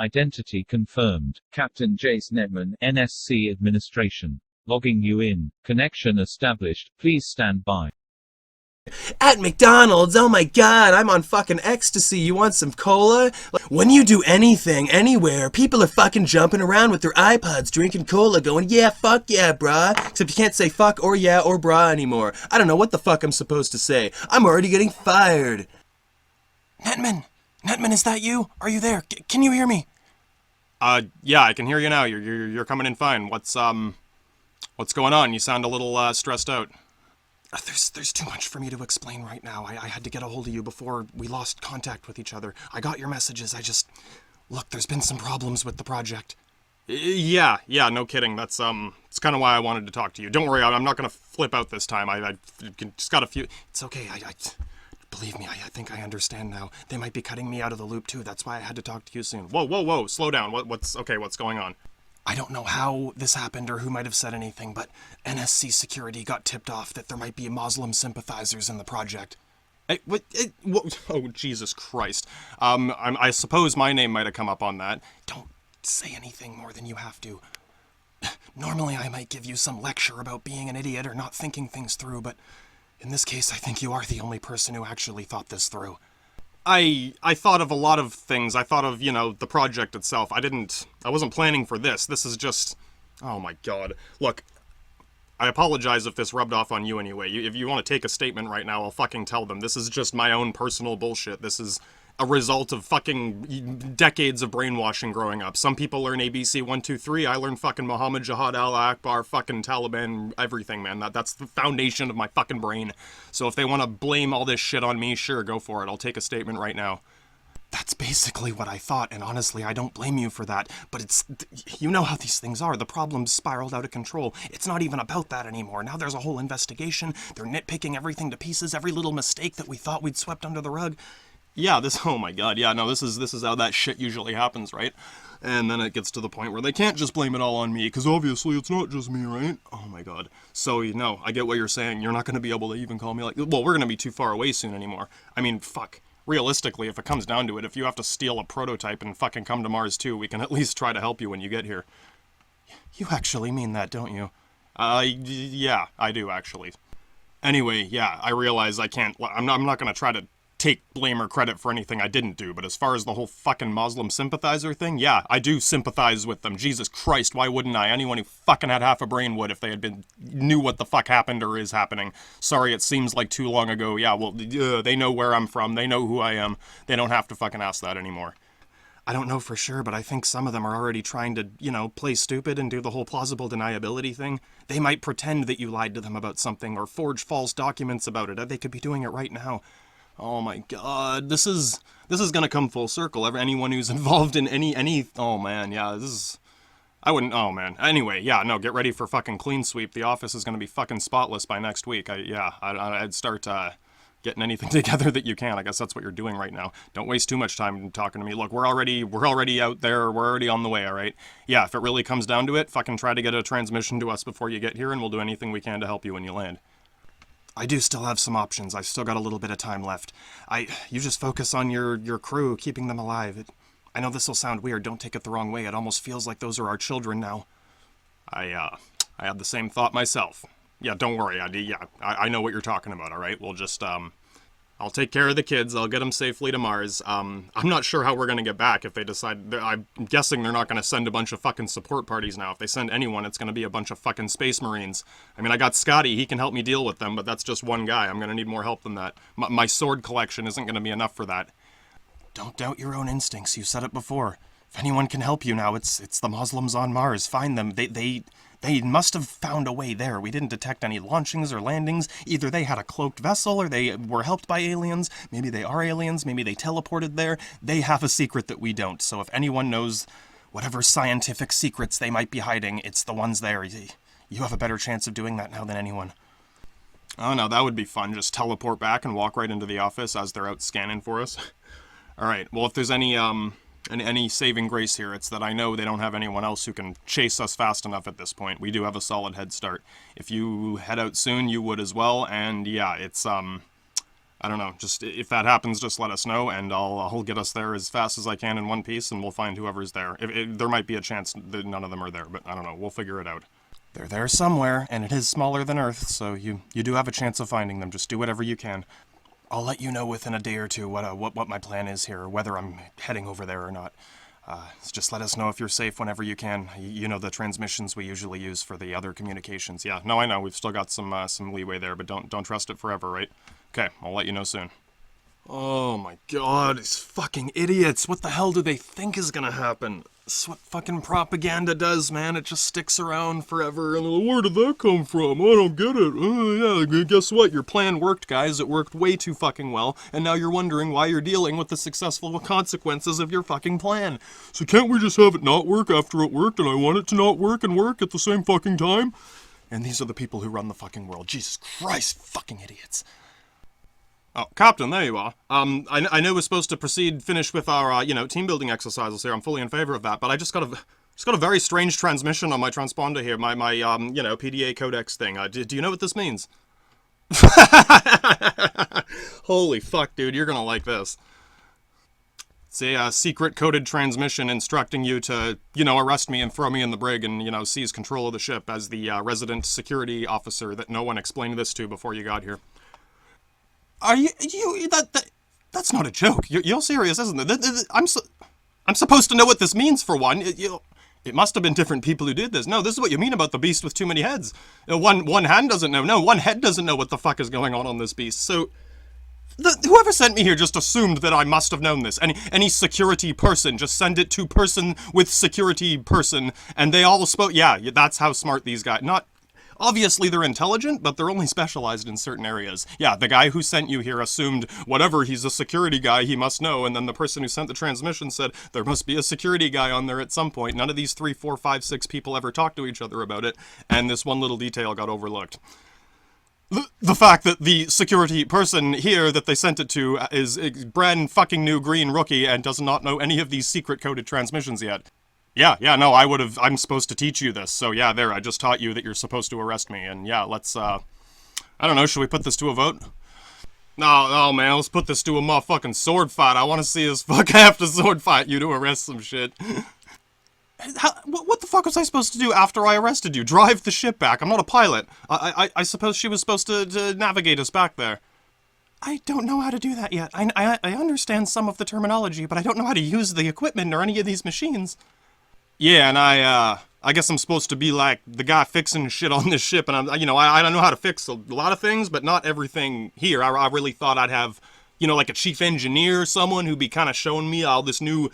Identity confirmed. Captain Jace Netman, NSC Administration. Logging you in. Connection established. Please stand by. At McDonald's, oh my god, I'm on fucking ecstasy. You want some cola? When you do anything, anywhere, people are fucking jumping around with their iPods, drinking cola, going, yeah, fuck yeah, brah. Except you can't say fuck or yeah or brah anymore. I don't know what the fuck I'm supposed to say. I'm already getting fired. Netman, is that you? Are you there? Can you hear me? Yeah, I can hear you now. You're coming in fine. What's going on? You sound a little, stressed out. There's too much for me to explain right now. I had to get a hold of you before we lost contact with each other. I got your messages. Look, there's been some problems with the project. Yeah, no kidding. That's, it's kind of why I wanted to talk to you. Don't worry, I'm not gonna flip out this time. I just got a few... It's okay, believe me, I think I understand now. They might be cutting me out of the loop too. That's why I had to talk to you soon. Whoa, slow down. What's going on? I don't know how this happened or who might have said anything, but NSC security got tipped off that there might be Muslim sympathizers in the project. Hey, what? Oh, Jesus Christ. I suppose my name might have come up on that. Don't say anything more than you have to. Normally I might give you some lecture about being an idiot or not thinking things through, but in this case I think you are the only person who actually thought this through. I thought of a lot of things. I thought of, the project itself. I wasn't planning for this. This is just... Oh my god. Look, I apologize if this rubbed off on you anyway. If you want to take a statement right now, I'll fucking tell them. This is just my own personal bullshit. This is a result of fucking decades of brainwashing growing up. Some people learn ABC 1, 2, 3. I learned fucking Muhammad Jihad al-Akbar, fucking Taliban, everything, man. That's the foundation of my fucking brain. So if they want to blame all this shit on me, sure, go for it. I'll take a statement right now. That's basically what I thought, and honestly, I don't blame you for that. But it's... You know how these things are. The problem's spiraled out of control. It's not even about that anymore. Now there's a whole investigation. They're nitpicking everything to pieces, every little mistake that we thought we'd swept under the rug. Yeah, oh my god, yeah, no, this is how that shit usually happens, right? And then it gets to the point where they can't just blame it all on me, because obviously it's not just me, right? Oh my god. So, I get what you're saying. You're not going to be able to even call me like... Well, we're going to be too far away soon anymore. I mean, fuck. Realistically, if it comes down to it, if you have to steal a prototype and fucking come to Mars too, we can at least try to help you when you get here. You actually mean that, don't you? Yeah, I do, actually. Anyway, yeah, I realize I can't... I'm not going to try to take blame or credit for anything I didn't do, but as far as the whole fucking Muslim sympathizer thing, yeah, I do sympathize with them. Jesus Christ, why wouldn't I? Anyone who fucking had half a brain would if they knew what the fuck happened or is happening. Sorry, it seems like too long ago. Yeah, well, they know where I'm from. They know who I am. They don't have to fucking ask that anymore. I don't know for sure, but I think some of them are already trying to, play stupid and do the whole plausible deniability thing. They might pretend that you lied to them about something or forge false documents about it. They could be doing it right now. Oh my god, this is gonna come full circle. Anyone who's involved in any, oh man, yeah, oh man. Anyway, yeah, no, get ready for fucking clean sweep. The office is gonna be fucking spotless by next week. I'd start, getting anything together that you can. I guess that's what you're doing right now. Don't waste too much time talking to me. Look, we're already out there. We're already on the way, alright? Yeah, if it really comes down to it, fucking try to get a transmission to us before you get here, and we'll do anything we can to help you when you land. I do still have some options. I've still got a little bit of time left. You just focus on your crew, keeping them alive. I know this will sound weird. Don't take it the wrong way. It almost feels like those are our children now. I had the same thought myself. Yeah, don't worry. I know what you're talking about, alright? We'll just, I'll take care of the kids. I'll get them safely to Mars. I'm not sure how we're gonna get back if they decide... I'm guessing they're not gonna send a bunch of fucking support parties now. If they send anyone, it's gonna be a bunch of fucking space marines. I mean, I got Scotty. He can help me deal with them, but that's just one guy. I'm gonna need more help than that. My sword collection isn't gonna be enough for that. Don't doubt your own instincts. You said it before. If anyone can help you now, it's the Muslims on Mars. Find them. They must have found a way there. We didn't detect any launchings or landings. Either they had a cloaked vessel or they were helped by aliens. Maybe they are aliens. Maybe they teleported there. They have a secret that we don't. So if anyone knows whatever scientific secrets they might be hiding, it's the ones there. You have a better chance of doing that now than anyone. Oh no, that would be fun. Just teleport back and walk right into the office as they're out scanning for us. Alright, well if there's any saving grace here, it's that I know they don't have anyone else who can chase us fast enough at this point. We do have a solid head start. If you head out soon, you would as well, and yeah, it's, I don't know, just if that happens, just let us know, and I'll get us there as fast as I can in one piece, and we'll find whoever's there. There might be a chance that none of them are there, but I don't know, we'll figure it out. They're there somewhere, and it is smaller than Earth, so you do have a chance of finding them. Just do whatever you can. I'll let you know within a day or two what my plan is here, whether I'm heading over there or not. Just let us know if you're safe whenever you can. You know the transmissions we usually use for the other communications. Yeah, no, I know, we've still got some leeway there, but don't trust it forever, right? Okay, I'll let you know soon. Oh my god, these fucking idiots. What the hell do they think is gonna happen? That's what fucking propaganda does, man. It just sticks around forever. And where did that come from? I don't get it. Oh, yeah, guess what? Your plan worked, guys. It worked way too fucking well. And now you're wondering why you're dealing with the successful consequences of your fucking plan. So can't we just have it not work after it worked and I want it to not work and work at the same fucking time? And these are the people who run the fucking world. Jesus Christ, fucking idiots. Oh, Captain, there you are. I know we're supposed to finish with our, team building exercises here. I'm fully in favor of that, but I just got a very strange transmission on my transponder here, my PDA codex thing. Do you know what this means? Holy fuck, dude, you're gonna like this. It's a secret coded transmission instructing you to, arrest me and throw me in the brig and, seize control of the ship as the resident security officer that no one explained this to before you got here. Are that's not a joke. You're serious, isn't it? I'm supposed to know what this means, for one. It must have been different people who did this. No, this is what you mean about the beast with too many heads. One hand doesn't know. No, one head doesn't know what the fuck is going on this beast. So, whoever sent me here just assumed that I must have known this. Any security person, just send it to person with security person, and they all spoke. Yeah, that's how smart these guys. Obviously, they're intelligent, but they're only specialized in certain areas. Yeah, the guy who sent you here assumed, whatever, he's a security guy, he must know, and then the person who sent the transmission said, there must be a security guy on there at some point. None of these 3, 4, 5, 6 people ever talked to each other about it, and this one little detail got overlooked. The fact that the security person here that they sent it to is a brand fucking new green rookie and does not know any of these secret coded transmissions yet. Yeah, no, I'm supposed to teach you this, so yeah, there, I just taught you that you're supposed to arrest me, and yeah, let's, I don't know, should we put this to a vote? No, man, let's put this to a motherfucking sword fight. I want to see us fuck have to sword fight you to arrest some shit. What the fuck was I supposed to do after I arrested you? Drive the ship back? I'm not a pilot. I suppose she was supposed to navigate us back there. I don't know how to do that yet. I understand some of the terminology, but I don't know how to use the equipment or any of these machines. Yeah, and I guess I'm supposed to be like the guy fixing shit on this ship, and I don't know how to fix a lot of things, but not everything here. I really thought I'd have, like a chief engineer, someone who'd be kind of showing me all this new,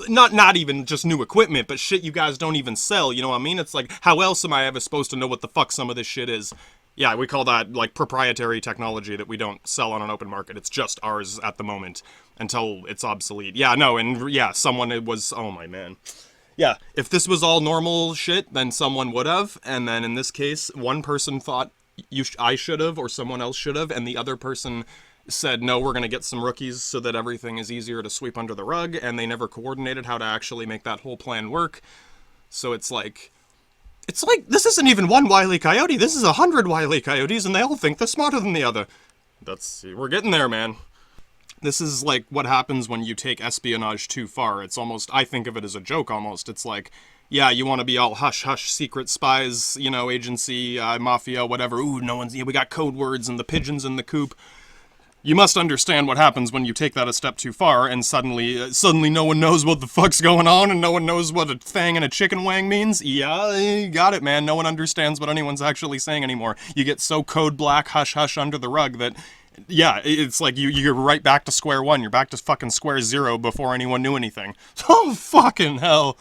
not even just new equipment, but shit you guys don't even sell, you know what I mean? It's like, how else am I ever supposed to know what the fuck some of this shit is? Yeah, we call that, like, proprietary technology that we don't sell on an open market. It's just ours at the moment, until it's obsolete. Yeah, no, and yeah, someone was, oh my man. Yeah, if this was all normal shit, then someone would have, and then in this case, one person thought I should have, or someone else should have, and the other person said, no, we're gonna get some rookies so that everything is easier to sweep under the rug, and they never coordinated how to actually make that whole plan work. So it's like, this isn't even one Wile E. Coyote, this is 100 Wile E. Coyotes, and they all think they're smarter than the other. We're getting there, man. This is like what happens when you take espionage too far. It's almost, I think of it as a joke almost. It's like, yeah, you want to be all hush-hush, secret spies, agency, mafia, whatever. Ooh, we got code words and the pigeons in the coop. You must understand what happens when you take that a step too far and suddenly no one knows what the fuck's going on and no one knows what a thang and a chicken wang means. Yeah, you got it, man. No one understands what anyone's actually saying anymore. You get so code black, hush-hush under the rug that... Yeah, it's like you're right back to square one. You're back to fucking square zero before anyone knew anything. Oh, fucking hell.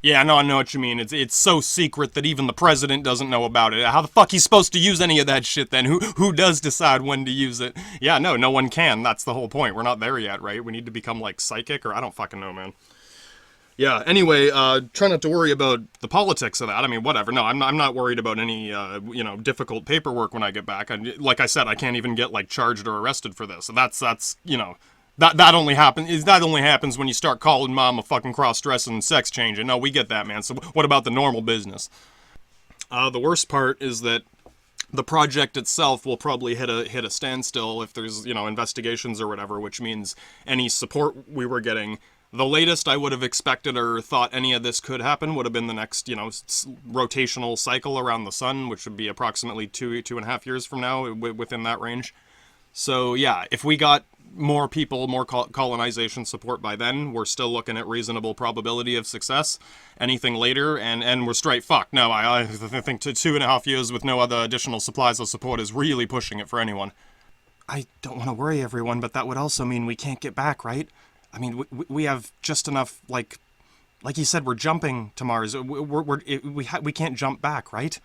Yeah, no, I know what you mean. It's so secret that even the president doesn't know about it. How the fuck he's supposed to use any of that shit then? Who does decide when to use it? Yeah, no one can. That's the whole point. We're not there yet, right? We need to become, like, psychic, or I don't fucking know, man. Yeah, anyway, try not to worry about the politics of that. I mean, whatever. No, I'm not worried about any, difficult paperwork when I get back. Like I said, I can't even get, like, charged or arrested for this. So that's that only happens when you start calling mom a fucking cross-dressing sex changer. No, we get that, man. So what about the normal business? The worst part is that the project itself will probably hit a standstill if there's, investigations or whatever, which means any support we were getting, the latest I would have expected or thought any of this could happen would have been the next, rotational cycle around the sun, which would be approximately 2.5 years from now, within that range. So yeah, if we got more people, more colonization support by then, we're still looking at reasonable probability of success. Anything later, and we're straight fucked. No, I think 2.5 years with no other additional supplies of support is really pushing it for anyone. I don't want to worry everyone, but that would also mean we can't get back, right? I mean, we have just enough, like you said, we're jumping to Mars. We can't jump back, right?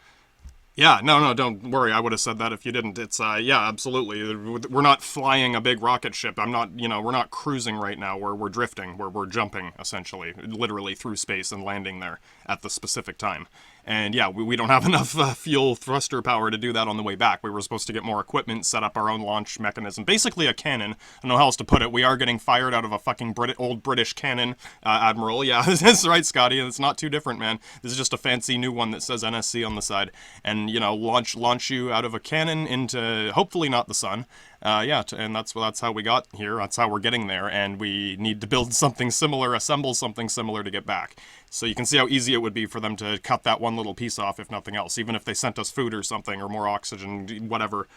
Yeah, no, don't worry. I would have said that if you didn't. It's, yeah, absolutely. We're not flying a big rocket ship. I'm not, we're not cruising right now. We're drifting. We're jumping, essentially, literally through space and landing there at the specific time. And yeah, we don't have enough fuel thruster power to do that on the way back. We were supposed to get more equipment, set up our own launch mechanism. Basically a cannon. I don't know how else to put it. We are getting fired out of a fucking old British cannon, Admiral. Yeah, that's right, Scotty. It's not too different, man. This is just a fancy new one that says NSC on the side. And, launch you out of a cannon into, hopefully not the sun. And that's how we got here. That's how we're getting there, and we need to build something similar, assemble something similar to get back. So you can see how easy it would be for them to cut that one little piece off, if nothing else, even if they sent us food or something, or more oxygen, whatever.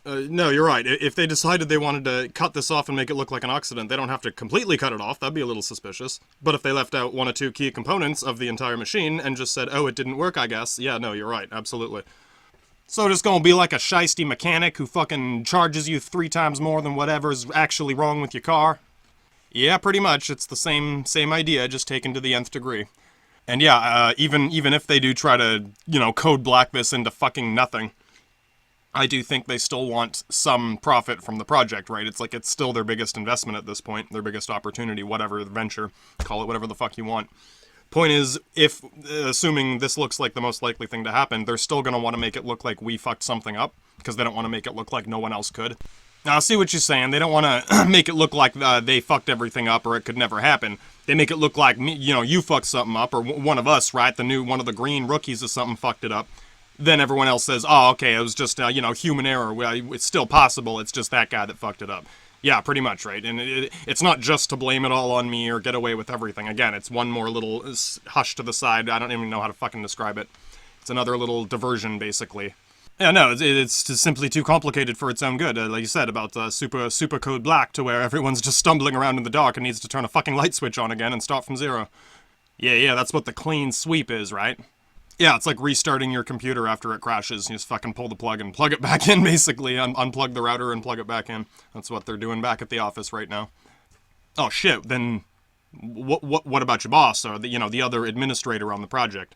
No, you're right. If they decided they wanted to cut this off and make it look like an accident, they don't have to completely cut it off. That'd be a little suspicious. But if they left out one or two key components of the entire machine and just said, oh, it didn't work, I guess. Yeah, no, you're right. Absolutely. So it's gonna be like a shiesty mechanic who fucking charges you 3 times more than whatever's actually wrong with your car? Yeah, pretty much. It's the same idea, just taken to the nth degree. And yeah, even if they do try to, code black this into fucking nothing, I do think they still want some profit from the project, right? It's still their biggest investment at this point, their biggest opportunity, whatever venture, call it whatever the fuck you want. Point is, if, assuming this looks like the most likely thing to happen, they're still going to want to make it look like we fucked something up, because they don't want to make it look like no one else could. Now, I see what you're saying. They don't want to make it look like they fucked everything up or it could never happen. They make it look like, you fucked something up, or one of us, right? One of the green rookies or something fucked it up. Then everyone else says, oh, okay, it was just, human error. Well, it's still possible. It's just that guy that fucked it up. Yeah, pretty much, right? And it's not just to blame it all on me or get away with everything. Again, it's one more little hush to the side. I don't even know how to fucking describe it. It's another little diversion, basically. Yeah, no, it's just simply too complicated for its own good. Like you said, about super code black, to where everyone's just stumbling around in the dark and needs to turn a fucking light switch on again and start from zero. Yeah, that's what the clean sweep is, right? Yeah, it's like restarting your computer after it crashes. You just fucking pull the plug and plug it back in, basically. Unplug the router and plug it back in. That's what they're doing back at the office right now. Oh, shit, then what about your boss, or the other administrator on the project?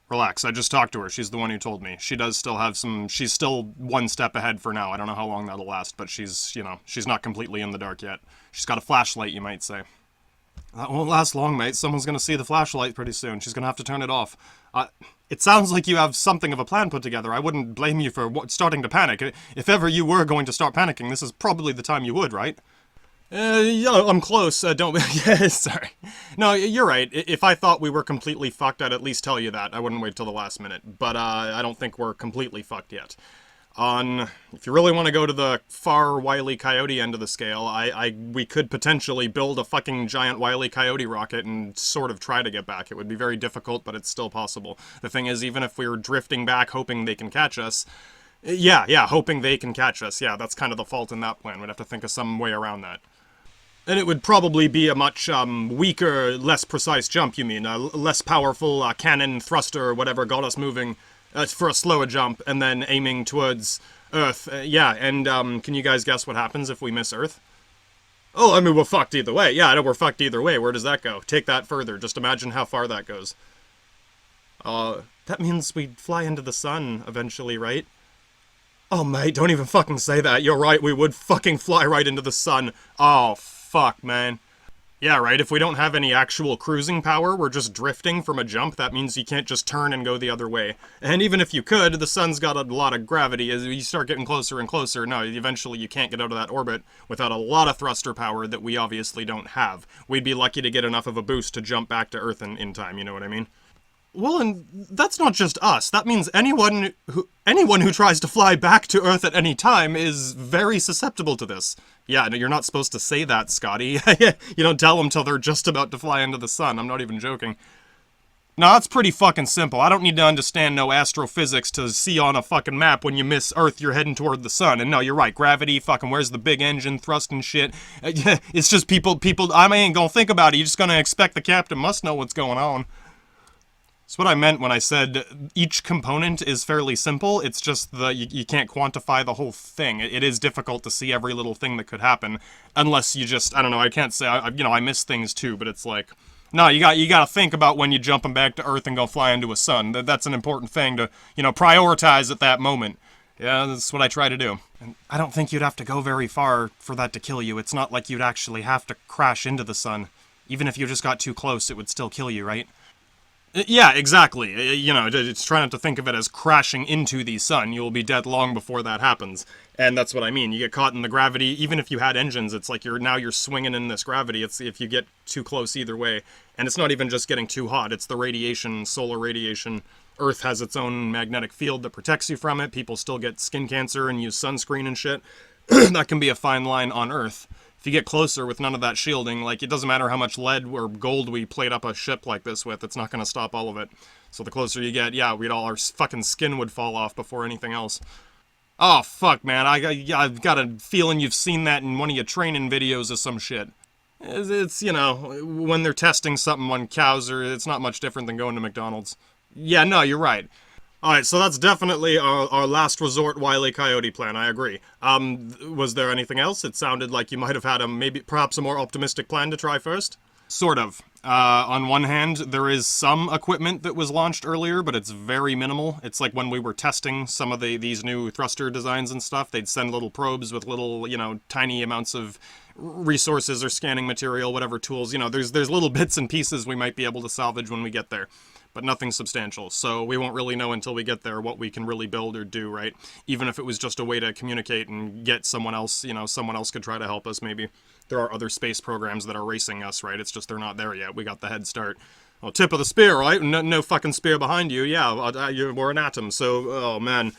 Relax, I just talked to her. She's the one who told me. She does still have she's still one step ahead for now. I don't know how long that'll last, but she's not completely in the dark yet. She's got a flashlight, you might say. That won't last long, mate. Someone's gonna see the flashlight pretty soon. She's gonna have to turn it off. It sounds like you have something of a plan put together. I wouldn't blame you for starting to panic. If ever you were going to start panicking, this is probably the time you would, right? Yeah, I'm close. Don't... Yeah, sorry. No, you're right. If I thought we were completely fucked, I'd at least tell you that. I wouldn't wait till the last minute. But, I don't think we're completely fucked yet. If you really want to go to the far Wile E. Coyote end of the scale, we could potentially build a fucking giant Wile E. Coyote rocket and sort of try to get back. It would be very difficult, but it's still possible. The thing is, even if we were drifting back hoping they can catch us, hoping they can catch us, that's kind of the fault in that plan. We'd have to think of some way around that. And it would probably be a much weaker, less precise jump, you mean? A less powerful cannon thruster or whatever got us moving for a slower jump, and then aiming towards Earth. Can you guys guess what happens if we miss Earth? Oh, I mean, we're fucked either way. Yeah, I know we're fucked either way. Where does that go? Take that further. Just imagine how far that goes. That means we'd fly into the sun eventually, right? Oh, mate, don't even fucking say that. You're right, we would fucking fly right into the sun. Oh, fuck, man. Yeah, right, if we don't have any actual cruising power, we're just drifting from a jump, that means you can't just turn and go the other way. And even if you could, the sun's got a lot of gravity. As you start getting closer and closer, no, eventually you can't get out of that orbit without a lot of thruster power that we obviously don't have. We'd be lucky to get enough of a boost to jump back to Earth in time, you know what I mean? Well, and that's not just us. That means anyone who tries to fly back to Earth at any time is very susceptible to this. Yeah, no, you're not supposed to say that, Scotty. You don't tell them till they're just about to fly into the sun. I'm not even joking. No, that's pretty fucking simple. I don't need to understand no astrophysics to see on a fucking map when you miss Earth, you're heading toward the sun. And no, you're right, gravity, fucking where's the big engine, thrust and shit. It's just people, I ain't gonna think about it. You're just gonna expect the captain must know what's going on. That's what I meant when I said each component is fairly simple. It's just you can't quantify the whole thing. It is difficult to see every little thing that could happen, unless you just, I don't know, I can't say, I miss things too, but it's like, no, you gotta think about when you're jumping back to Earth and go fly into a sun. That's an important thing to, prioritize at that moment. Yeah, that's what I try to do. And I don't think you'd have to go very far for that to kill you. It's not like you'd actually have to crash into the sun. Even if you just got too close, it would still kill you, right? Yeah, exactly. It's trying not to think of it as crashing into the sun. You'll be dead long before that happens. And that's what I mean. You get caught in the gravity, even if you had engines, it's like you're swinging in this gravity. It's if you get too close either way. And it's not even just getting too hot. It's the radiation, solar radiation. Earth has its own magnetic field that protects you from it. People still get skin cancer and use sunscreen and shit. That can be a fine line on Earth. If you get closer with none of that shielding, like, it doesn't matter how much lead or gold we plate up a ship like this with, it's not going to stop all of it. So the closer you get, yeah, our fucking skin would fall off before anything else. Oh, fuck, man, I've got a feeling you've seen that in one of your training videos or some shit. It's, when they're testing something on cows, it's not much different than going to McDonald's. Yeah, no, you're right. Alright, so that's definitely our last resort Wile E. Coyote plan, I agree. Was there anything else? It sounded like you might have had perhaps a more optimistic plan to try first? Sort of. On one hand, there is some equipment that was launched earlier, but it's very minimal. It's like when we were testing some of these new thruster designs and stuff, they'd send little probes with little, tiny amounts of resources or scanning material, whatever tools. There's little bits and pieces we might be able to salvage when we get there. But nothing substantial, so we won't really know until we get there what we can really build or do, right? Even if it was just a way to communicate and get someone else, someone else could try to help us, maybe. There are other space programs that are racing us, right? It's just they're not there yet. We got the head start. Oh, tip of the spear, right? No fucking spear behind you. Yeah, we're an atom, so, oh, man.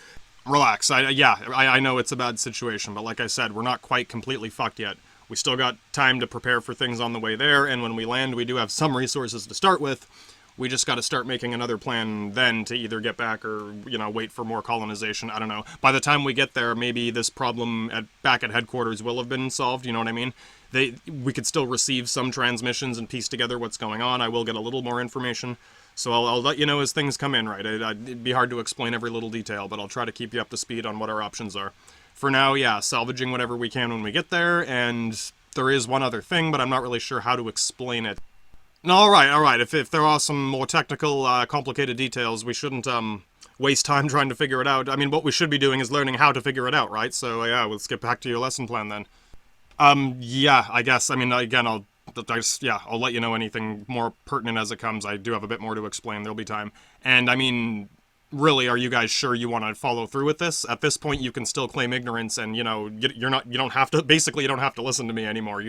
Relax. I know it's a bad situation, but like I said, we're not quite completely fucked yet. We still got time to prepare for things on the way there, and when we land, we do have some resources to start with. We just got to start making another plan then to either get back or, wait for more colonization. I don't know. By the time we get there, maybe this problem back at headquarters will have been solved, you know what I mean? We could still receive some transmissions and piece together what's going on. I will get a little more information. So I'll let you know as things come in, right? It'd be hard to explain every little detail, but I'll try to keep you up to speed on what our options are. For now, yeah, salvaging whatever we can when we get there, and there is one other thing, but I'm not really sure how to explain it. No, alright, if there are some more technical, complicated details, we shouldn't, waste time trying to figure it out. I mean, what we should be doing is learning how to figure it out, right? So, yeah, let's get back to your lesson plan then. Yeah, I guess, I mean, again, I'll let you know anything more pertinent as it comes. I do have a bit more to explain, there'll be time. And, I mean, really, are you guys sure you want to follow through with this? At this point, you can still claim ignorance, and, you don't have to listen to me anymore.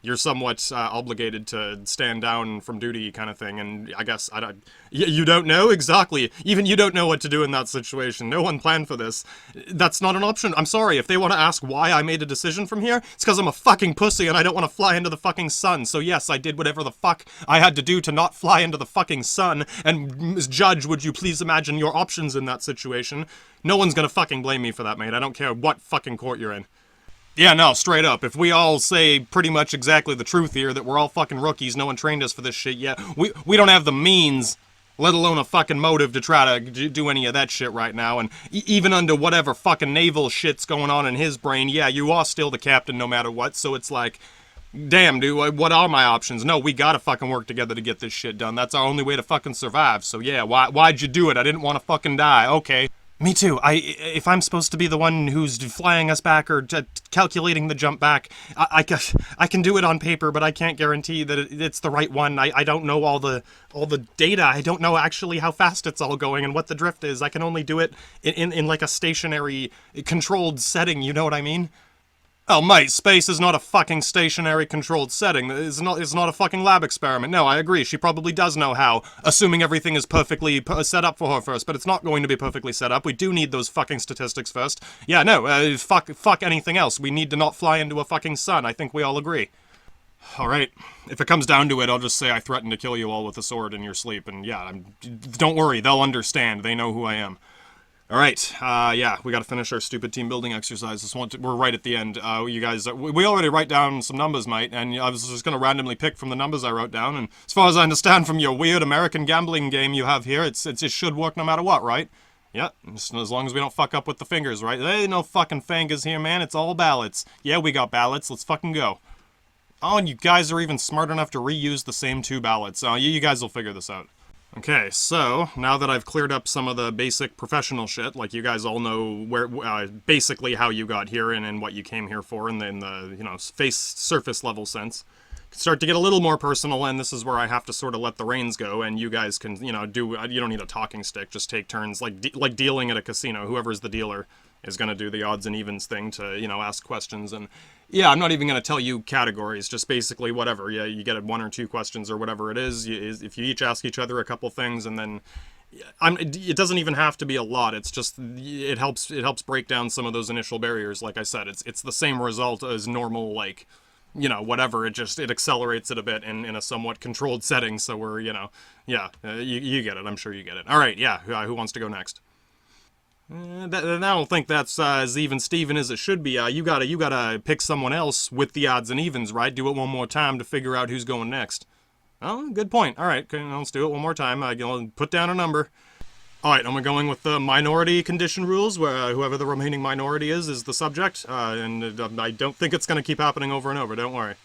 You're somewhat obligated to stand down from duty kind of thing, and I guess you don't know? Exactly. Even you don't know what to do in that situation. No one planned for this. That's not an option. I'm sorry, if they want to ask why I made a decision from here, it's because I'm a fucking pussy and I don't want to fly into the fucking sun. So yes, I did whatever the fuck I had to do to not fly into the fucking sun, and Judge, would you please imagine your options in that situation? No one's gonna fucking blame me for that, mate. I don't care what fucking court you're in. Yeah, no, straight up. If we all say pretty much exactly the truth here, that we're all fucking rookies, no one trained us for this shit yet, we don't have the means, let alone a fucking motive to try to do any of that shit right now, and even under whatever fucking naval shit's going on in his brain, yeah, you are still the captain no matter what, so it's like, damn, dude, what are my options? No, we gotta fucking work together to get this shit done. That's our only way to fucking survive, so yeah, why'd you do it? I didn't want to fucking die, okay. Me too. If I'm supposed to be the one who's flying us back or calculating the jump back, I can do it on paper, but I can't guarantee that it's the right one. I don't know all the data. I don't know actually how fast it's all going and what the drift is. I can only do it in like a stationary, controlled setting. You know what I mean? Oh, mate, space is not a fucking stationary controlled setting. It's not a fucking lab experiment. No, I agree. She probably does know how, assuming everything is perfectly set up for her first, but it's not going to be perfectly set up. We do need those fucking statistics first. Yeah, no, fuck anything else. We need to not fly into a fucking sun. I think we all agree. Alright, if it comes down to it, I'll just say I threatened to kill you all with a sword in your sleep, and yeah, don't worry, they'll understand. They know who I am. Alright, yeah, we gotta finish our stupid team building exercise. We're right at the end. You guys, we already write down some numbers, mate, and I was just gonna randomly pick from the numbers I wrote down, and as far as I understand from your weird American gambling game you have here, it should work no matter what, right? Yeah, as long as we don't fuck up with the fingers, right? There ain't no fucking fingers here, man, it's all ballots. Yeah, we got ballots, let's fucking go. Oh, and you guys are even smart enough to reuse the same 2 ballots. You guys will figure this out. Okay, so, now that I've cleared up some of the basic professional shit, like you guys all know where, basically how you got here and what you came here for in the you know, surface level sense, start to get a little more personal, and this is where I have to sort of let the reins go, and you guys can, you know, you don't need a talking stick, just take turns, like dealing at a casino. Whoever's the dealer is going to do the odds and evens thing to, you know, ask questions, and yeah, I'm not even going to tell you categories, just basically whatever. Yeah, you get 1 or 2 questions or whatever it is. If you each ask each other a couple things, and then it doesn't even have to be a lot. It's just it helps break down some of those initial barriers. Like I said, it's the same result as normal, like, you know, whatever. It accelerates it a bit in a somewhat controlled setting. So we're, you know, yeah, you get it. I'm sure you get it. All right, yeah. Who wants to go next? I don't think that's as even Steven as it should be. You gotta pick someone else with the odds and evens, right? Do it one more time to figure out who's going next. Oh, good point. All right, okay, let's do it one more time. Put down a number. All right, I'm going with the minority condition rules, where whoever the remaining minority is the subject, and I don't think it's gonna keep happening over and over. Don't worry.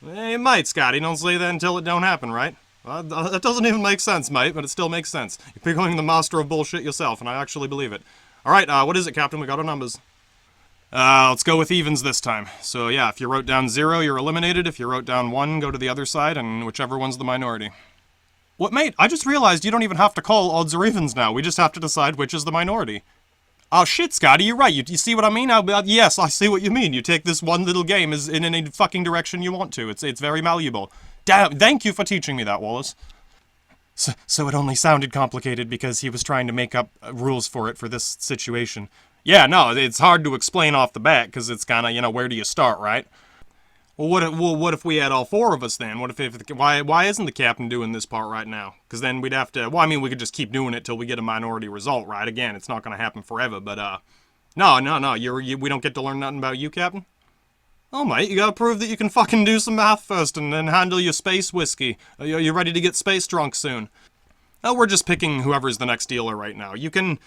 It might, Scotty. Don't say that until it don't happen, right? That doesn't even make sense, mate, but it still makes sense. You're becoming the master of bullshit yourself, and I actually believe it. Alright, what is it, Captain? We got our numbers. Let's go with evens this time. So yeah, if you wrote down 0, you're eliminated. If you wrote down 1, go to the other side, and whichever one's the minority. What, mate? I just realized you don't even have to call odds or evens now. We just have to decide which is the minority. Oh shit, Scotty, you're right. You see what I mean? Yes, I see what you mean. You take this one little game in any fucking direction you want to. It's very malleable. Damn, thank you for teaching me that, Wallace. So it only sounded complicated because he was trying to make up rules for it for this situation. Yeah, no, it's hard to explain off the bat because it's kind of, you know, where do you start, right? Well, what if we had all 4 of us then? What if why isn't the captain doing this part right now? Because then we'd have to, well, I mean, we could just keep doing it till we get a minority result, right? Again, it's not going to happen forever, but, no, we don't get to learn nothing about you, Captain? Oh, mate, you gotta prove that you can fucking do some math first and then handle your space whiskey. Are you ready to get space drunk soon? Oh, we're just picking whoever's the next dealer right now. You can...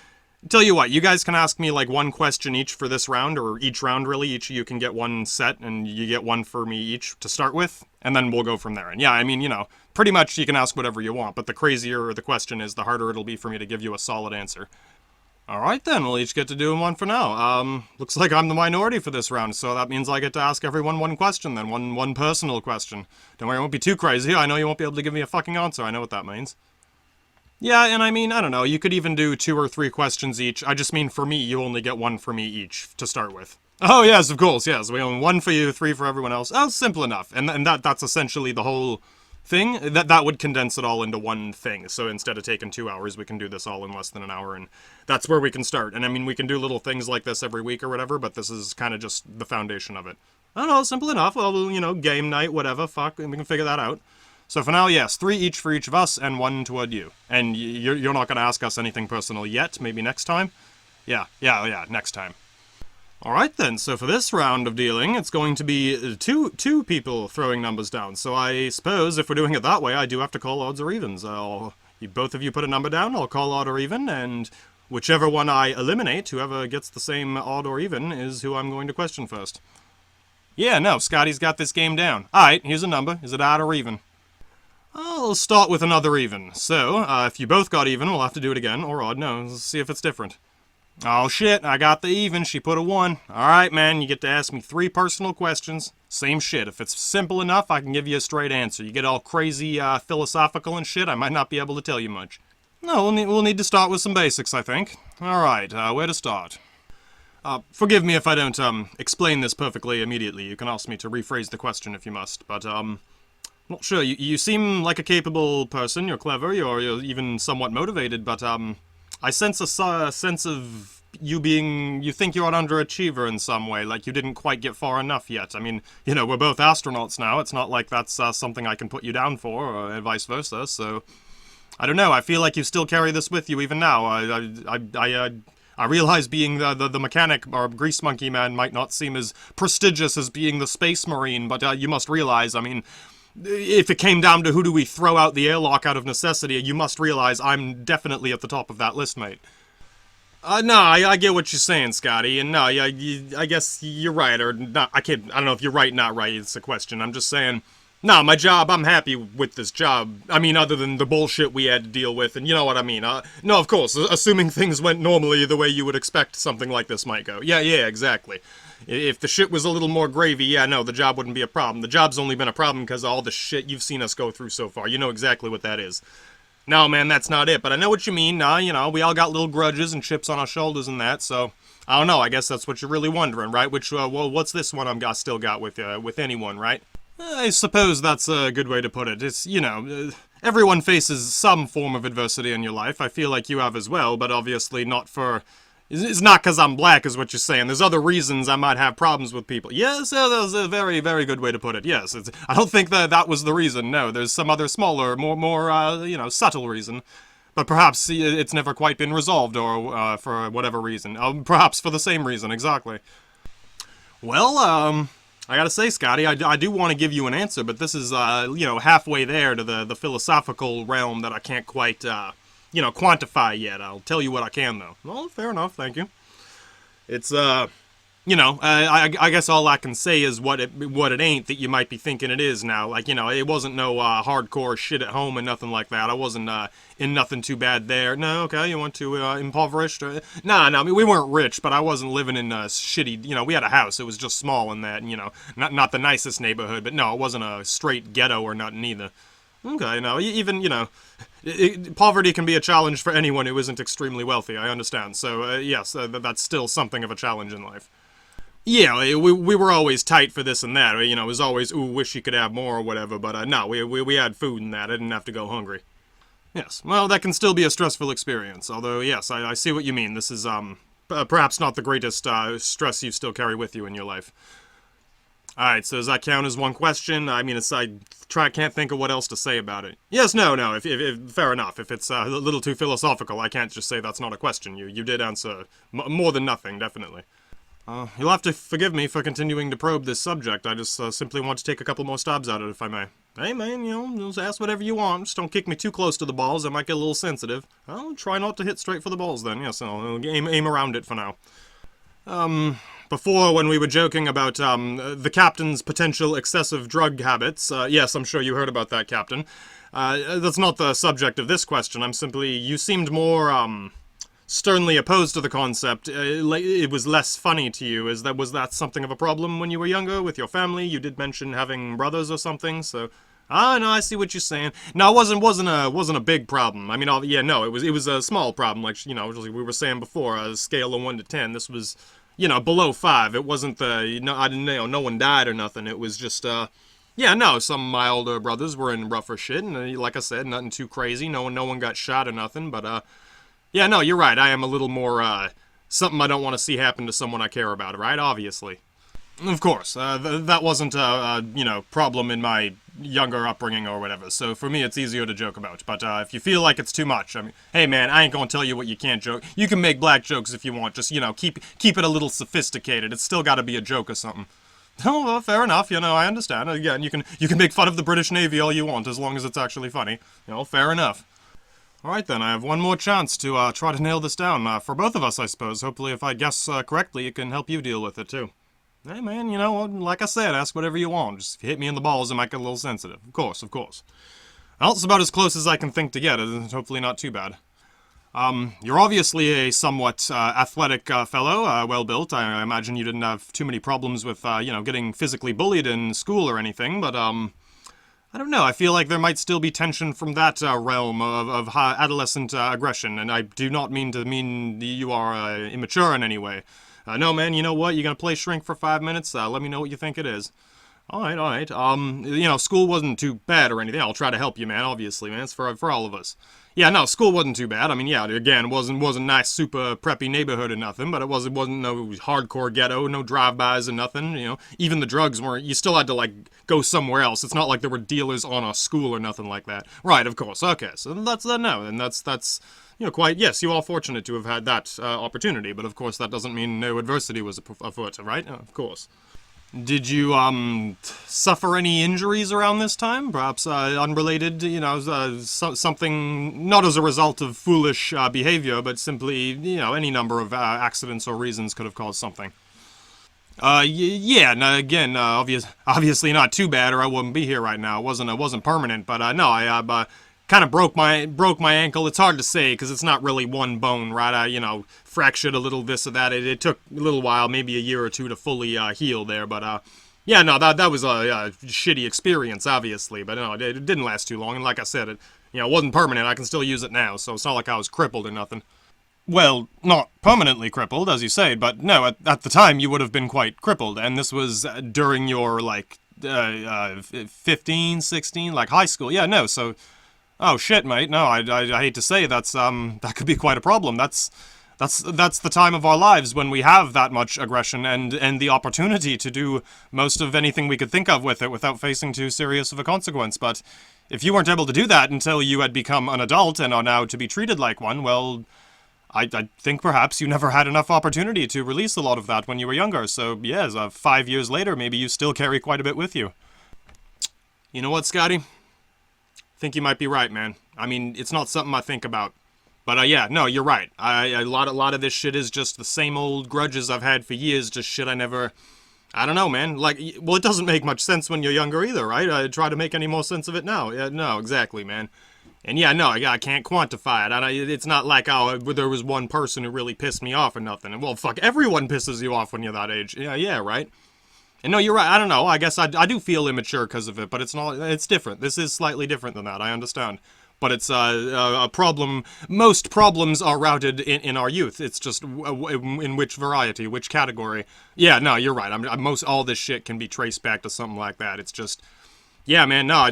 Tell you what, you guys can ask me, like, 1 question each for this round, or each round, really. Each of you can get 1 set, and you get 1 for me each to start with, and then we'll go from there. And yeah, I mean, you know, pretty much you can ask whatever you want, but the crazier the question is, the harder it'll be for me to give you a solid answer. Alright then, we'll each get to do 1 for now. Looks like I'm the minority for this round, so that means I get to ask everyone 1 question then, one personal question. Don't worry, it won't be too crazy. I know you won't be able to give me a fucking answer, I know what that means. Yeah, and I mean, I don't know, you could even do 2 or 3 questions each. I just mean for me, you only get 1 for me each to start with. Oh yes, of course, yes, we own 1 for you, 3 for everyone else. Oh, simple enough. And that's essentially the whole thing. That would condense it all into 1 thing. So instead of taking 2 hours, we can do this all in less than an hour, and that's where we can start. And I mean, we can do little things like this every week or whatever, but this is kind of just the foundation of it. I don't know, simple enough. Well, you know, game night, whatever, fuck, we can figure that out. So for now, yes, 3 each for each of us, and 1 toward you. And you're not going to ask us anything personal yet, maybe next time? Yeah, next time. Alright then, so for this round of dealing, it's going to be two people throwing numbers down. So I suppose if we're doing it that way, I do have to call odds or evens. Both of you put a number down, I'll call odd or even, and whichever one I eliminate, whoever gets the same odd or even, is who I'm going to question first. Yeah, no, Scotty's got this game down. Alright, here's a number. Is it odd or even? I'll start with another even. So, if you both got even, we'll have to do it again, or odd. No, let's see if it's different. Oh shit, I got the even, she put a 1. Alright man, you get to ask me 3 personal questions. Same shit, if it's simple enough, I can give you a straight answer. You get all crazy, philosophical and shit, I might not be able to tell you much. No, we'll need to start with some basics, I think. Alright, where to start? Forgive me if I don't, explain this perfectly immediately. You can ask me to rephrase the question if you must, but, not sure. You seem like a capable person. You're clever. You're even somewhat motivated, but, I sense a sense of you think you're an underachiever in some way, like you didn't quite get far enough yet. I mean, you know, we're both astronauts now. It's not like that's something I can put you down for, or vice versa, so... I don't know, I feel like you still carry this with you even now. I realize being the mechanic or grease monkey man might not seem as prestigious as being the space marine, but you must realize, I mean, if it came down to who do we throw out the airlock out of necessity, you must realize I'm definitely at the top of that list, mate. No, I get what you're saying, Scotty, and no, I guess you're right, or not, I don't know if you're right, not right, it's a question, I'm just saying, no, my job, I'm happy with this job, I mean, other than the bullshit we had to deal with, and you know what I mean, no, of course, assuming things went normally the way you would expect something like this might go, yeah, exactly. If the shit was a little more gravy, yeah, no, the job wouldn't be a problem. The job's only been a problem because of all the shit you've seen us go through so far, you know exactly what that is. No, man, that's not it, but I know what you mean. You know, we all got little grudges and chips on our shoulders and that, so... I don't know, I guess that's what you're really wondering, right? Which, well, what's this one I've still got with anyone, right? I suppose that's a good way to put it. It's, you know, everyone faces some form of adversity in your life. I feel like you have as well, but obviously not for... It's not because I'm black, is what you're saying. There's other reasons I might have problems with people. Yes, that was a very, very good way to put it. Yes, I don't think that was the reason. No, there's some other smaller, more, you know, subtle reason. But perhaps it's never quite been resolved, or for whatever reason. Perhaps for the same reason, exactly. Well, I gotta say, Scotty, I do want to give you an answer, but this is, you know, halfway there to the philosophical realm that I can't quite, you know, quantify yet. I'll tell you what I can, though. Well, fair enough, thank you. It's, you know, I guess all I can say is what it ain't that you might be thinking it is now. Like, you know, it wasn't no, hardcore shit at home and nothing like that. I wasn't, in nothing too bad there. No, okay, you went to, impoverished? Nah, I mean, we weren't rich, but I wasn't living in a shitty, you know, we had a house. It was just small in that, and, you know, not the nicest neighborhood, but no, it wasn't a straight ghetto or nothing either. Okay, no, even, you know... poverty can be a challenge for anyone who isn't extremely wealthy, I understand. So, yes, that's still something of a challenge in life. Yeah, we were always tight for this and that, you know, it was always, ooh, wish you could have more or whatever, but, no, we had food and that, I didn't have to go hungry. Yes, well, that can still be a stressful experience, although, yes, I see what you mean. This is, perhaps not the greatest, stress you still carry with you in your life. Alright, so does that count as one question? I mean, can't think of what else to say about it. Yes, no, if fair enough. If it's a little too philosophical, I can't just say that's not a question. You did answer more than nothing, definitely. You'll have to forgive me for continuing to probe this subject. I just simply want to take a couple more stabs at it, if I may. Hey, man, you know, just ask whatever you want. Just don't kick me too close to the balls. I might get a little sensitive. I'll try not to hit straight for the balls, then. Yes, I'll aim around it for now. Before, when we were joking about, the captain's potential excessive drug habits, yes, I'm sure you heard about that, Captain. That's not the subject of this question. You seemed more, sternly opposed to the concept. It was less funny to you. Was that something of a problem when you were younger with your family? You did mention having brothers or something, so... Ah, no, I see what you're saying. No, it wasn't a big problem. I mean, yeah, no, it was a small problem, like, you know, like we were saying before, a scale of 1 to 10. This was... You know, below 5. It wasn't no one died or nothing. It was just, yeah, no, some of my older brothers were in rougher shit, and like I said, nothing too crazy. No one got shot or nothing, but, yeah, no, you're right. I am a little more, something I don't want to see happen to someone I care about, right? Obviously. Of course, that wasn't a, you know, problem in my younger upbringing or whatever, so for me it's easier to joke about, but if you feel like it's too much, I mean, hey man, I ain't gonna tell you what you can't joke. You can make black jokes if you want, just, you know, keep it a little sophisticated. It's still gotta be a joke or something. Oh, well, fair enough, you know, I understand. Again, you can make fun of the British Navy all you want, as long as it's actually funny. You know, fair enough. Alright then, I have one more chance to, try to nail this down, for both of us, I suppose. Hopefully if I guess, correctly, it can help you deal with it, too. Hey man, you know, like I said, ask whatever you want. Just if you hit me in the balls, I might get a little sensitive. Of course. Well, it's about as close as I can think to get. Hopefully not too bad. You're obviously a somewhat, athletic, fellow, well-built. I imagine you didn't have too many problems with, you know, getting physically bullied in school or anything, but, I don't know, I feel like there might still be tension from that, realm of adolescent, aggression, and I do not mean you are, immature in any way. No, man, you know what? You're gonna play Shrink for 5 minutes? Let me know what you think it is. Alright, alright. School wasn't too bad or anything. I'll try to help you, man, obviously, man. It's for all of us. Yeah, no, school wasn't too bad. I mean, yeah, again, wasn't nice, super preppy neighborhood or nothing, but it wasn't no hardcore ghetto, no drive-bys or nothing, Even the drugs weren't, you still had to, like, go somewhere else. It's not like there were dealers on a school or nothing like that. Right, of course, okay, so that's quite, yes, you are fortunate to have had that opportunity, but of course that doesn't mean no adversity was afoot, right? Of course. Did you, suffer any injuries around this time? Perhaps, unrelated, something, not as a result of foolish, behavior, but simply, any number of, accidents or reasons could have caused something. Yeah, no, again, obviously not too bad, or I wouldn't be here right now. It wasn't permanent, but, no, I kind of broke my ankle. It's hard to say, because it's not really one bone, right? I, fractured a little this or that. It took a little while, maybe a year or two to fully, heal there, but, yeah, no, that was a shitty experience, obviously, but no, it didn't last too long, and like I said, it wasn't permanent. I can still use it now, so it's not like I was crippled or nothing. Well, not permanently crippled, as you say, but no, at the time you would have been quite crippled, and this was during your, like, 15, 16, like high school. Yeah, no, so, oh shit, mate, no, I hate to say that could be quite a problem. That's the time of our lives when we have that much aggression and the opportunity to do most of anything we could think of with it without facing too serious of a consequence. But if you weren't able to do that until you had become an adult and are now to be treated like one, well, I think perhaps you never had enough opportunity to release a lot of that when you were younger. So, yes, 5 years later, maybe you still carry quite a bit with you. You know what, Scotty? I think you might be right, man. I mean, it's not something I think about. But, yeah, no, you're right. A lot of this shit is just the same old grudges I've had for years, just shit I never... I don't know, man. Like, well, it doesn't make much sense when you're younger either, right? I try to make any more sense of it now. Yeah, no, exactly, man. And yeah, no, I can't quantify it. It's not like, oh, there was one person who really pissed me off or nothing. And, well, fuck, everyone pisses you off when you're that age. Yeah, right? And no, you're right. I don't know. I guess I do feel immature because of it, but it's different. This is slightly different than that. I understand. But it's a problem. Most problems are routed in our youth. It's just in which variety, which category. Yeah, no, you're right. Most all this shit can be traced back to something like that. It's just, yeah, man, no,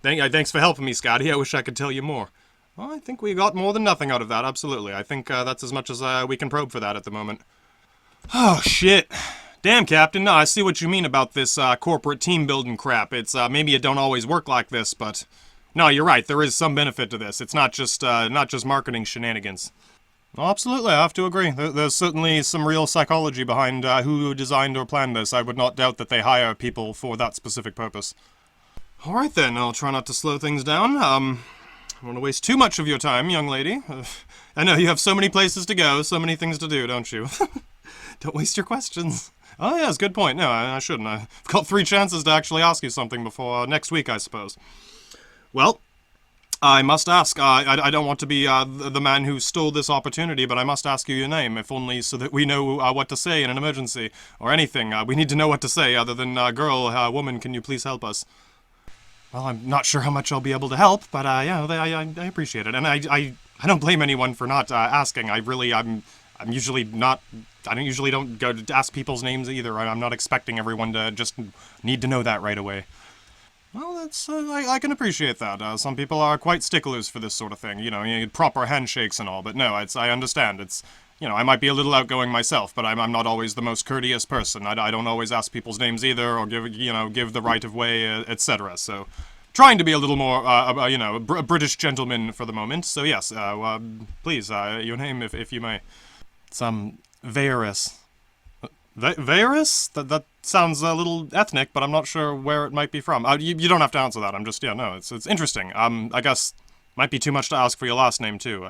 thanks for helping me, Scotty. I wish I could tell you more. Well, I think we got more than nothing out of that, absolutely. I think that's as much as we can probe for that at the moment. Oh, shit. Damn, Captain, no, I see what you mean about this corporate team-building crap. It's, maybe it don't always work like this, but... No, you're right, there is some benefit to this. It's not just marketing shenanigans. Oh, absolutely, I have to agree. There's certainly some real psychology behind who designed or planned this. I would not doubt that they hire people for that specific purpose. Alright then, I'll try not to slow things down. I don't want to waste too much of your time, young lady. I know you have so many places to go, so many things to do, don't you? Don't waste your questions. Oh, yes, good point. No, I shouldn't. I've got 3 chances to actually ask you something before next week, I suppose. Well, I must ask. I don't want to be the man who stole this opportunity, but I must ask you your name, if only so that we know what to say in an emergency, or anything. We need to know what to say other than, girl, woman, can you please help us? Well, I'm not sure how much I'll be able to help, but, yeah, I appreciate it. And I don't blame anyone for not asking. I'm usually not... I usually don't go to ask people's names either. I'm not expecting everyone to just need to know that right away. Well, that's, I can appreciate that. Some people are quite sticklers for this sort of thing, proper handshakes and all, but no, I understand. It's, I might be a little outgoing myself, but I'm not always the most courteous person. I don't always ask people's names either, or give the right of way, etc. So, trying to be a little more, a British gentleman for the moment. So yes, please, your name, if you may. It's, Varys. Varys? That sounds a little ethnic, but I'm not sure where it might be from. You don't have to answer that. I'm just, no, it's interesting. I guess might be too much to ask for your last name too.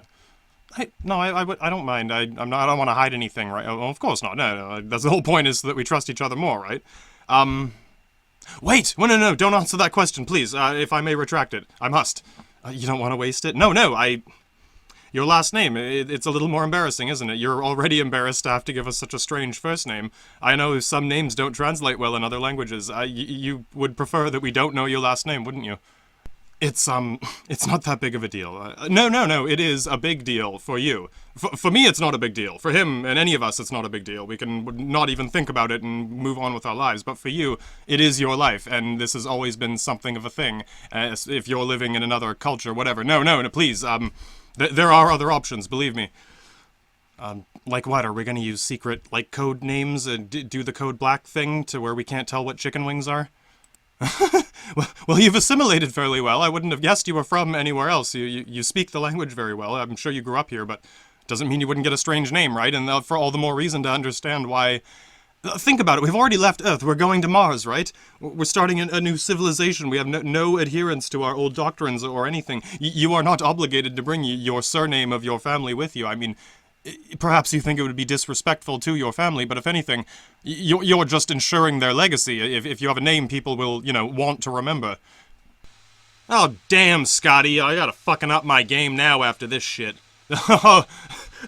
I don't mind. I don't want to hide anything, right? Oh, of course not. No. That's the whole point, is that we trust each other more, right? Wait! No, don't answer that question, please. If I may retract it. I must. You don't want to waste it? No, your last name, it's a little more embarrassing, isn't it? You're already embarrassed to have to give us such a strange first name. I know some names don't translate well in other languages. You would prefer that we don't know your last name, wouldn't you? It's not that big of a deal. No, it is a big deal for you. For me, it's not a big deal. For him and any of us, it's not a big deal. We can not even think about it and move on with our lives. But for you, it is your life, and this has always been something of a thing. If you're living in another culture, whatever. No, please. There are other options, believe me. Like what? Are we gonna use secret, like, code names and do the code black thing to where we can't tell what chicken wings are? Well, you've assimilated fairly well. I wouldn't have guessed you were from anywhere else. You speak the language very well. I'm sure you grew up here, but doesn't mean you wouldn't get a strange name, right? And for all the more reason to understand why... Think about it. We've already left Earth. We're going to Mars, right? We're starting a new civilization. We have no adherence to our old doctrines or anything. You are not obligated to bring your surname of your family with you. I mean... Perhaps you think it would be disrespectful to your family, but if anything, you're just ensuring their legacy. If you have a name people will, want to remember. Oh, damn, Scotty, I gotta fucking up my game now after this shit.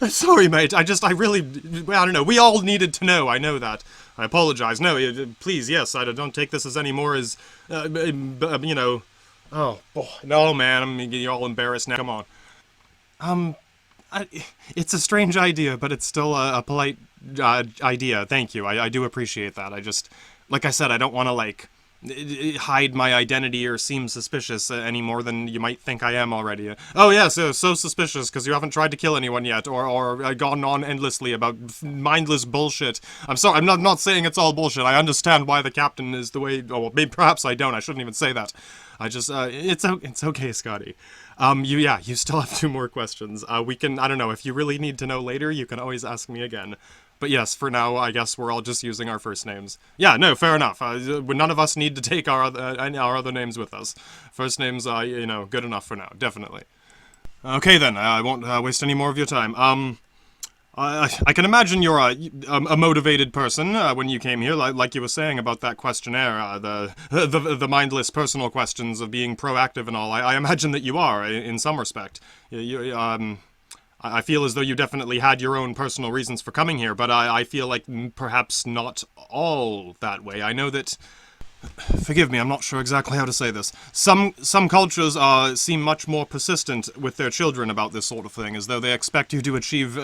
Sorry, mate, I don't know, we all needed to know, I know that. I apologize. No, please, yes, I don't take this as any more as, oh, boy, no, man, I'm getting all embarrassed now, come on. It's a strange idea, but it's still a polite idea. Thank you. I do appreciate that. Like I said, I don't want to, hide my identity or seem suspicious any more than you might think I am already. Oh, yeah, so suspicious because you haven't tried to kill anyone yet or gone on endlessly about mindless bullshit. I'm sorry, I'm not saying it's all bullshit. I understand why the captain is the way... Oh, well, maybe perhaps I don't. I shouldn't even say that. It's okay, Scotty. You still have 2 more questions. We can, I don't know, if you really need to know later, you can always ask me again. But yes, for now, I guess we're all just using our first names. Yeah, no, fair enough. None of us need to take our other names with us. First names, good enough for now, definitely. Okay then, I won't waste any more of your time. I can imagine you're a motivated person when you came here, like you were saying about that questionnaire, the mindless personal questions of being proactive and all. I imagine that you are, in some respect. I feel as though you definitely had your own personal reasons for coming here, but I feel like perhaps not all that way. I know that... Forgive me, I'm not sure exactly how to say this. Some cultures seem much more persistent with their children about this sort of thing, as though they expect you to achieve,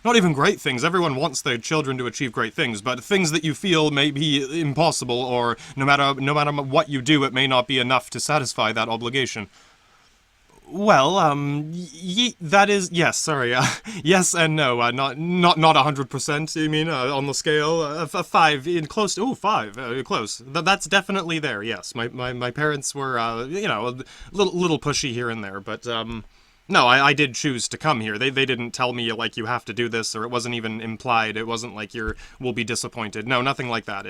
not even great things. Everyone wants their children to achieve great things, but things that you feel may be impossible, or no matter what you do, it may not be enough to satisfy that obligation. Well, that is, yes, sorry, yes and no, not 100%, you mean, on the scale, 5, close to, 5, close, that's definitely there, yes, my parents were, a little pushy here and there, but, no, I did choose to come here. They didn't tell me, like, you have to do this, or it wasn't even implied, it wasn't like we'll be disappointed, no, nothing like that,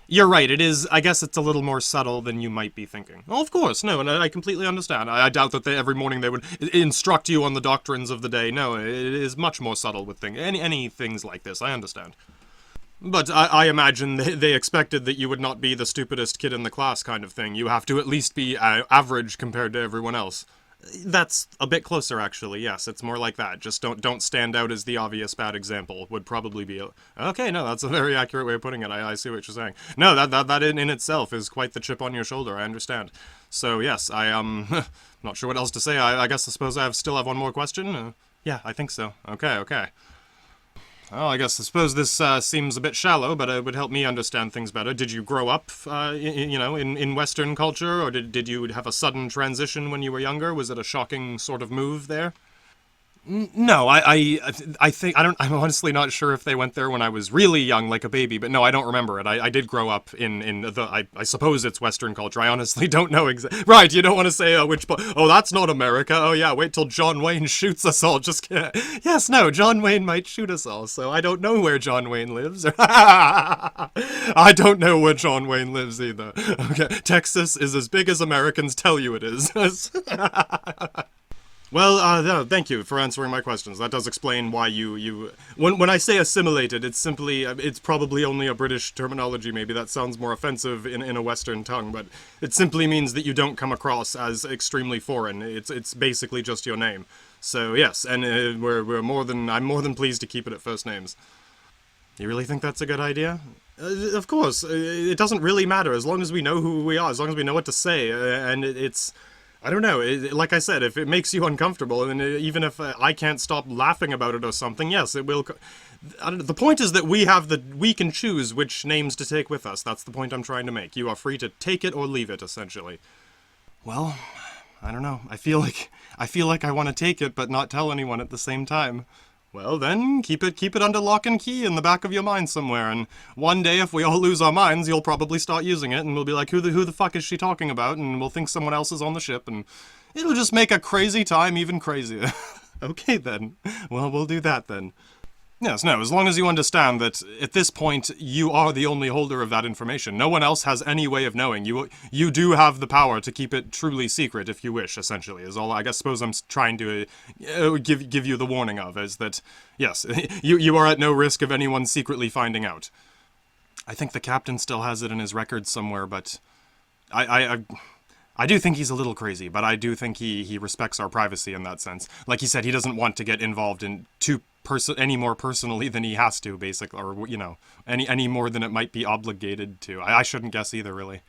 You're right, it is, I guess it's a little more subtle than you might be thinking. Well, of course, no, and I completely understand. I doubt that every morning they would instruct you on the doctrines of the day. No, it is much more subtle with any things like this, I understand. But I imagine they expected that you would not be the stupidest kid in the class kind of thing. You have to at least be average compared to everyone else. That's a bit closer, actually, yes, it's more like that. Just don't stand out as the obvious bad example, would probably be... Okay, no, that's a very accurate way of putting it, I see what you're saying. No, that in itself is quite the chip on your shoulder, I understand. So, yes, not sure what else to say. I suppose I still have one more question? Yeah, I think so. Okay. Well, I suppose this seems a bit shallow, but it would help me understand things better. Did you grow up, in Western culture, or did you have a sudden transition when you were younger? Was it a shocking sort of move there? No, I think, I'm honestly not sure if they went there when I was really young, like a baby, but no, I don't remember it. I did grow up I suppose it's Western culture. I honestly don't know exactly. Right, you don't want to say, oh, that's not America. Oh, yeah, wait till John Wayne shoots us all. Just kidding. Yes, no, John Wayne might shoot us all, so I don't know where John Wayne lives. I don't know where John Wayne lives either. Okay, Texas is as big as Americans tell you it is. Well, no, thank you for answering my questions. That does explain why when I say assimilated, it's simply, it's probably only a British terminology, maybe that sounds more offensive in a Western tongue, but it simply means that you don't come across as extremely foreign. It's basically just your name. So, yes, and I'm more than pleased to keep it at first names. You really think that's a good idea? Of course, it doesn't really matter, as long as we know who we are, as long as we know what to say, and it's... I don't know. Like I said, if it makes you uncomfortable, and even if I can't stop laughing about it or something, yes, it will. I don't know. The point is that we can choose which names to take with us. That's the point I'm trying to make. You are free to take it or leave it, essentially. Well, I don't know. I feel like I want to take it, but not tell anyone at the same time. Well, then, keep it under lock and key in the back of your mind somewhere, and one day if we all lose our minds, you'll probably start using it, and we'll be like, who the fuck is she talking about? And we'll think someone else is on the ship, and it'll just make a crazy time even crazier. Okay, then. Well, we'll do that, then. Yes, no, as long as you understand that at this point you are the only holder of that information. No one else has any way of knowing. You do have the power to keep it truly secret if you wish, essentially, is all I suppose I'm trying to give you the warning of, is that, yes, you are at no risk of anyone secretly finding out. I think the captain still has it in his records somewhere, but I do think he's a little crazy, but I do think he respects our privacy in that sense. Like he said, he doesn't want to get involved in any more personally than he has to, basically, or, you know, any more than it might be obligated to. I shouldn't guess either, really.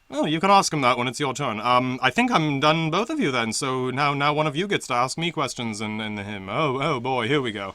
Well, you can ask him that when it's your turn. I think I'm done both of you then, so now one of you gets to ask me questions and him. Oh boy, here we go.